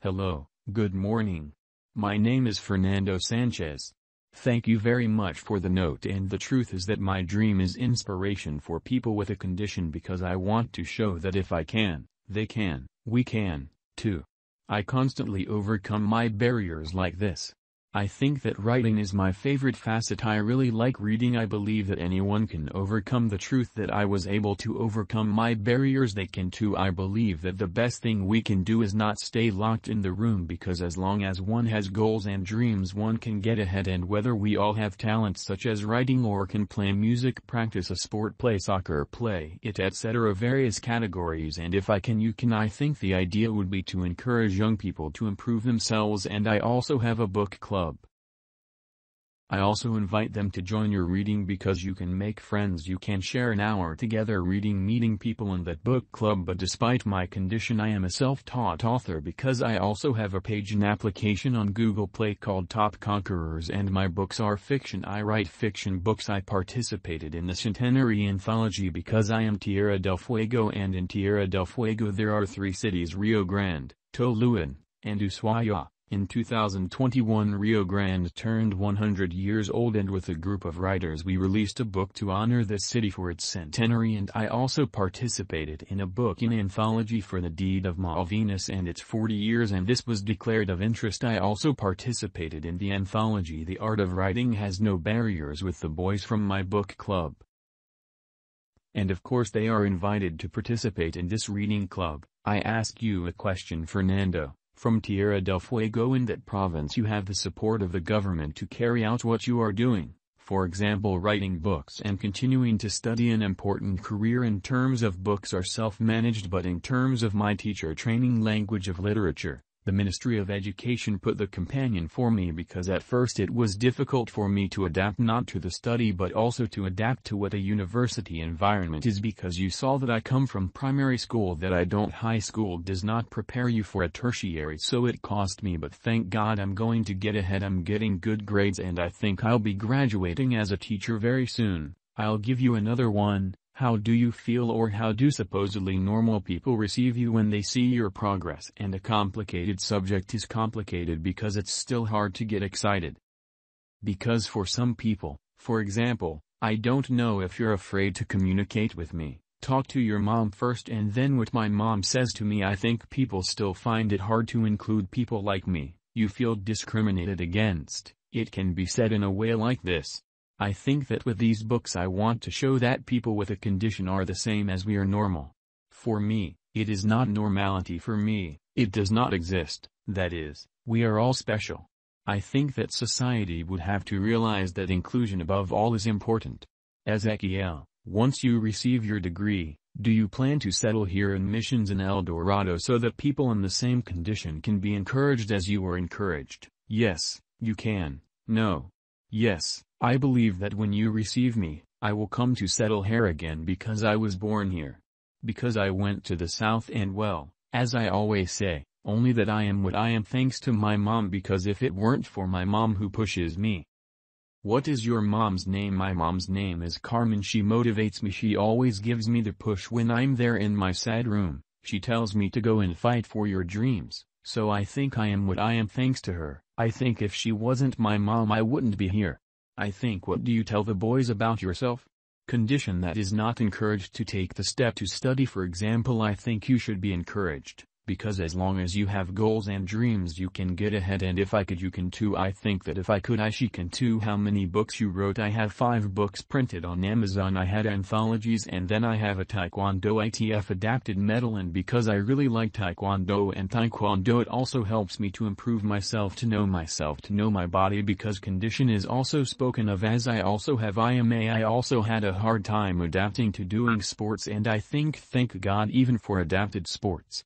Hello, good morning. My name is Fernando Sanchez. Thank you very much for the note, and the truth is that my dream is inspiration for people with a condition because I want to show that if I can, they can, we can, too. I constantly overcome my barriers like this. I think that writing is my favorite facet. I really like reading. I believe that anyone can overcome the truth that I was able to overcome my barriers. They can too. I believe that the best thing we can do is not stay locked in the room, because as long as one has goals and dreams, one can get ahead. And whether we all have talents such as writing or can play music, practice a sport, play soccer, play it, etc., various categories, and if I can, you can. I think the idea would be to encourage young people to improve themselves, and I also have a book club. I also invite them to join your reading because you can make friends. You can share an hour together reading, meeting people in that book club. But despite my condition, I am a self-taught author because I also have a page and application on Google Play called Top-Conquerors, and my books are fiction. I write fiction books. I participated in the Centenary Anthology because I am Tierra del Fuego, and in Tierra del Fuego there are 3 cities: Rio Grande, Toluca, and Ushuaia. In 2021, Rio Grande turned 100 years old, and with a group of writers we released a book to honor this city for its centenary. And I also participated in a book in anthology for the Deed of Malvinas and its 40 years, and this was declared of interest. I also participated in the anthology The Art of Writing Has No Barriers with the boys from my book club. And of course they are invited to participate in this reading club. I ask you a question, Fernando. From Tierra del Fuego, in that province you have the support of the government to carry out what you are doing, for example writing books and continuing to study. An important career in terms of books are self-managed, but in terms of my teacher training language of literature, the Ministry of Education put the companion for me, because at first it was difficult for me to adapt not to the study but also to adapt to what a university environment is, because you saw that I come from primary school, that I don't. High school does not prepare you for a tertiary, so it cost me, but thank God I'm going to get ahead. I'm getting good grades and I think I'll be graduating as a teacher very soon. I'll give you another one. How do you feel, or how do supposedly normal people receive you when they see your progress? And a complicated subject is complicated because it's still hard to get excited. Because for some people, for example, I don't know if you're afraid to communicate with me, talk to your mom first and then what my mom says to me. I think people still find it hard to include people like me. You feel discriminated against. It can be said in a way like this. I think that with these books I want to show that people with a condition are the same as we are normal. For me, it is not normality. For me, it does not exist. That is, we are all special. I think that society would have to realize that inclusion above all is important. Ezequiel, once you receive your degree, do you plan to settle here in missions in El Dorado so that people in the same condition can be encouraged as you were encouraged? Yes, you can. No. Yes. I believe that when you receive me, I will come to settle here again because I was born here. Because I went to the south and well, as I always say, only that I am what I am thanks to my mom, because if it weren't for my mom who pushes me. What is your mom's name? My mom's name is Carmen. She motivates me. She always gives me the push when I'm there in my sad room. She tells me to go and fight for your dreams. So I think I am what I am thanks to her. I think if she wasn't my mom I wouldn't be here. I think, what do you tell the boys about yourself? Condition that is not encouraged to take the step to study, for example. I think you should be encouraged, because as long as you have goals and dreams you can get ahead, and if I could you can too. I think that if I could she can too. How many books you wrote? I have 5 books printed on Amazon. I had anthologies, and then I have a Taekwondo ITF adapted medal, and because I really like Taekwondo it also helps me to improve myself, to know my body, because condition is also spoken of as I also have IMA. I also had a hard time adapting to doing sports, and I think thank God even for adapted sports.